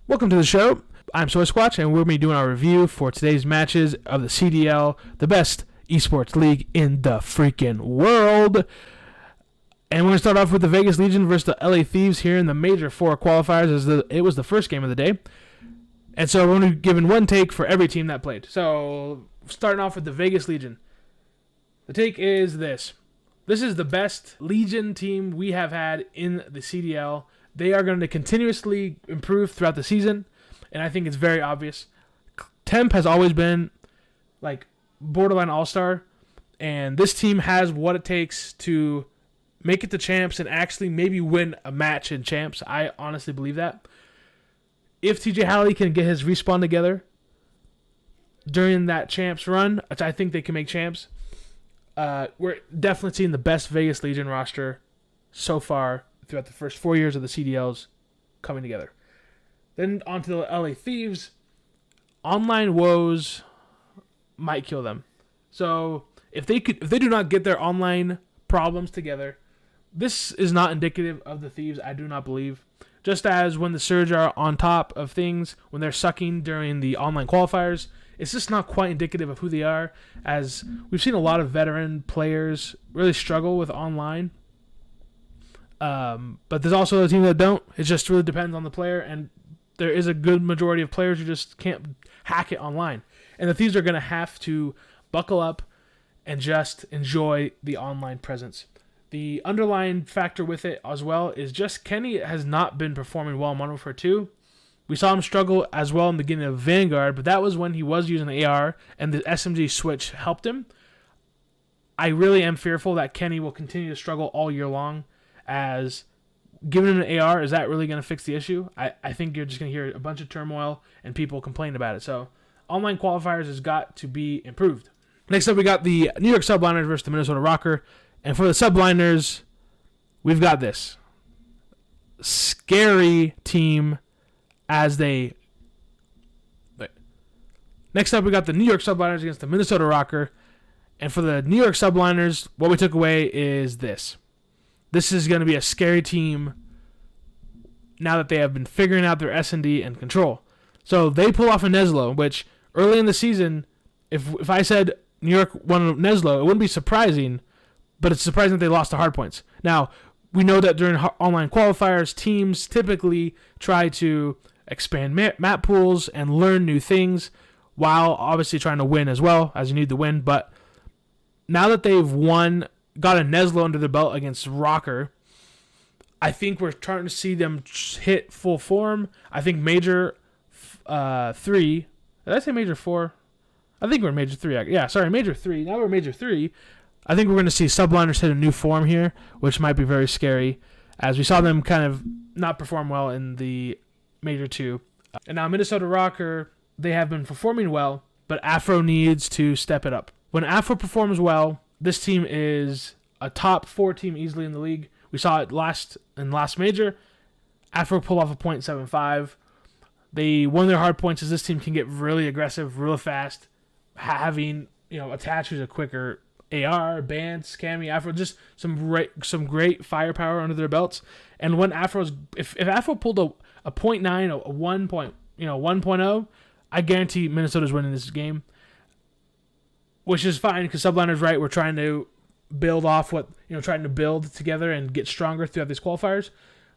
Welcome to the show. I'm Soy Squatch, and we're going to be doing our review for today's matches of the CDL, the best esports league in the freaking world. And we're going to start off with the Vegas Legion versus the LA Thieves here in the Major 4 qualifiers, as it was the first game of the day. And so we're only given one take for every team that played. So starting off with the Vegas Legion. The take is this. This is the best Legion team we have had in the CDL. They are going to continuously improve throughout the season, and I think it's very obvious. Temp has always been like borderline all-star, and this team has what it takes to make it to champs and actually maybe win a match in champs. I honestly believe that. If TJ Halley can get his respawn together during that champs run, which I think they can make champs, we're definitely seeing the best Vegas Legion roster so far throughout the first 4 years of the CDLs coming together. Then on to the LA Thieves. Online woes might kill them. So if they do not get their online problems together, this is not indicative of the Thieves, I do not believe. Just as when the Surge are on top of things, when they're sucking during the online qualifiers, it's just not quite indicative of who they are, as we've seen a lot of veteran players really struggle with online. But there's also a team that don't. It just really depends on the player, and there is a good majority of players who just can't hack it online. And the Thieves are going to have to buckle up and just enjoy the online presence. The underlying factor with it as well is just Kenny has not been performing well in Modern Warfare 2. We saw him struggle as well in the beginning of Vanguard, but that was when he was using the AR and the SMG switch helped him. I really am fearful that Kenny will continue to struggle all year long, as giving him an AR, is that really going to fix the issue? I think you're just going to hear a bunch of turmoil and people complain about it. So online qualifiers has got to be improved. Next up, we got the New York Subliners versus the Minnesota Rocker. And for the Subliners, we've got this scary team as they... Next up, we got the New York Subliners against the Minnesota Rocker. And for the New York Subliners, what we took away is this. This is going to be a scary team now that they have been figuring out their S&D and control. So they pull off a Neslo, which early in the season, if I said New York won Neslo, it wouldn't be surprising, but it's surprising that they lost to hardpoints. Now, we know that during online qualifiers, teams typically try to expand map pools and learn new things while obviously trying to win as well, as you need to win. But now that they've got a Neslo under their belt against Rocker, I think we're starting to see them hit full form. I think Major 3... Did I say Major 4? I think we're in Major 3. Yeah, sorry, Major 3. Now we're in Major 3. I think we're going to see Subliners hit a new form here, which might be very scary, as we saw them kind of not perform well in the Major 2. And now Minnesota Rocker, they have been performing well, but Afro needs to step it up. When Afro performs well, this team is a top 4 team easily in the league. We saw it last Major. Afro pull off a .75. They one of their hard points is this team can get really aggressive, real fast, having attached to a quicker AR, Bance, Cammy, Afro, just some great firepower under their belts. And when if Afro pulled a .9, a 1.0, I guarantee Minnesota's winning this game. Which is fine, because Subliner's right. We're trying to build off trying to build together and get stronger throughout these qualifiers.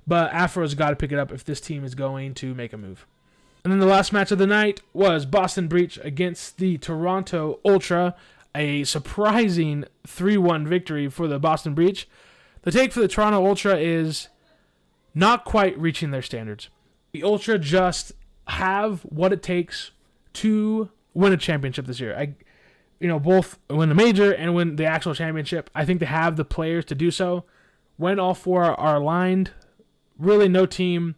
But Afro's got to pick it up if this team is going to make a move. And then the last match of the night was Boston Breach against the Toronto Ultra. A surprising 3-1 victory for the Boston Breach. The take for the Toronto Ultra is not quite reaching their standards. The Ultra just have what it takes to win a championship this year. Both win the major and win the actual championship. I think they have the players to do so. When all 4 are aligned, really no team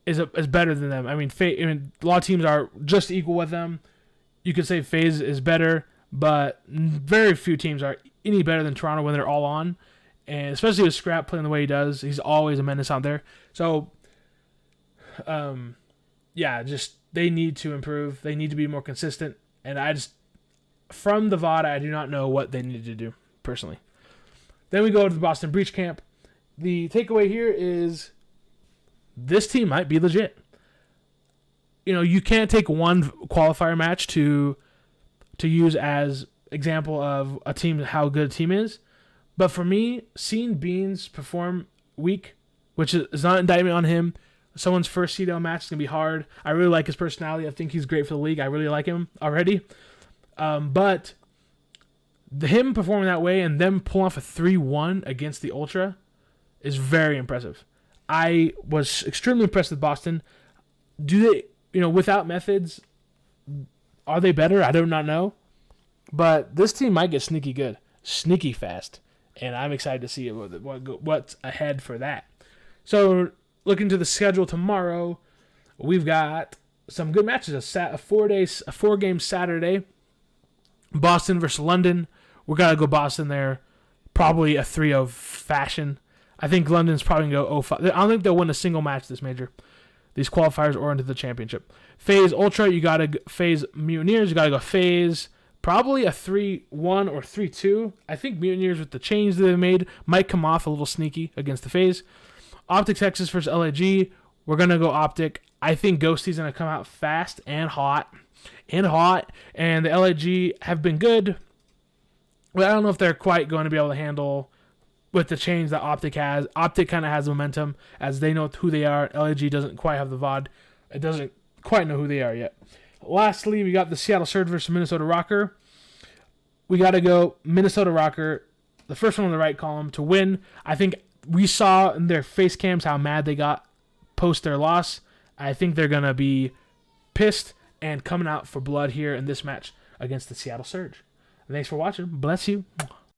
is better than them. A lot of teams are just equal with them. You could say FaZe is better, but very few teams are any better than Toronto when they're all on. And especially with Scrap playing the way he does, he's always a menace out there. So, just they need to improve. They need to be more consistent. And from the VOD, I do not know what they need to do, personally. Then we go to the Boston Breach camp. The takeaway here is this team might be legit. you can't take one qualifier match to use as example of a team, how good a team is. But for me, seeing Beans perform weak, which is not an indictment on him. Someone's first CDL match is going to be hard. I really like his personality. I think he's great for the league. I really like him already. But him performing that way and them pulling off a 3-1 against the Ultra is very impressive. I was extremely impressed with Boston. Do they, without methods, are they better? I do not know. But this team might get sneaky good, sneaky fast. And I'm excited to see what's ahead for that. So, looking to the schedule tomorrow, we've got some good matches. A 4-game Saturday. Boston versus London. We got to go Boston there. Probably a 3-0 fashion. I think London's probably going to go 0-5. I don't think they'll win a single match this major. These qualifiers or into the championship. FaZe Ultra, you got to FaZe Mutineers, you got to go FaZe. Probably a 3-1 or 3-2. I think Mutineers with the change that they've made might come off a little sneaky against the FaZe. Optic Texas versus LAG. We're going to go Optic. I think Ghosty's going to come out fast and hot. And the LAG have been good. But I don't know if they're quite going to be able to handle with the change that Optic has. Optic kind of has momentum as they know who they are. LAG doesn't quite have the VOD. It doesn't quite know who they are yet. Lastly, we got the Seattle Surge versus Minnesota Rocker. We got to go Minnesota Rocker, the first one on the right column, to win. I think we saw in their face cams how mad they got post their loss. I think they're going to be pissed and coming out for blood here in this match against the Seattle Surge. Thanks for watching. Bless you.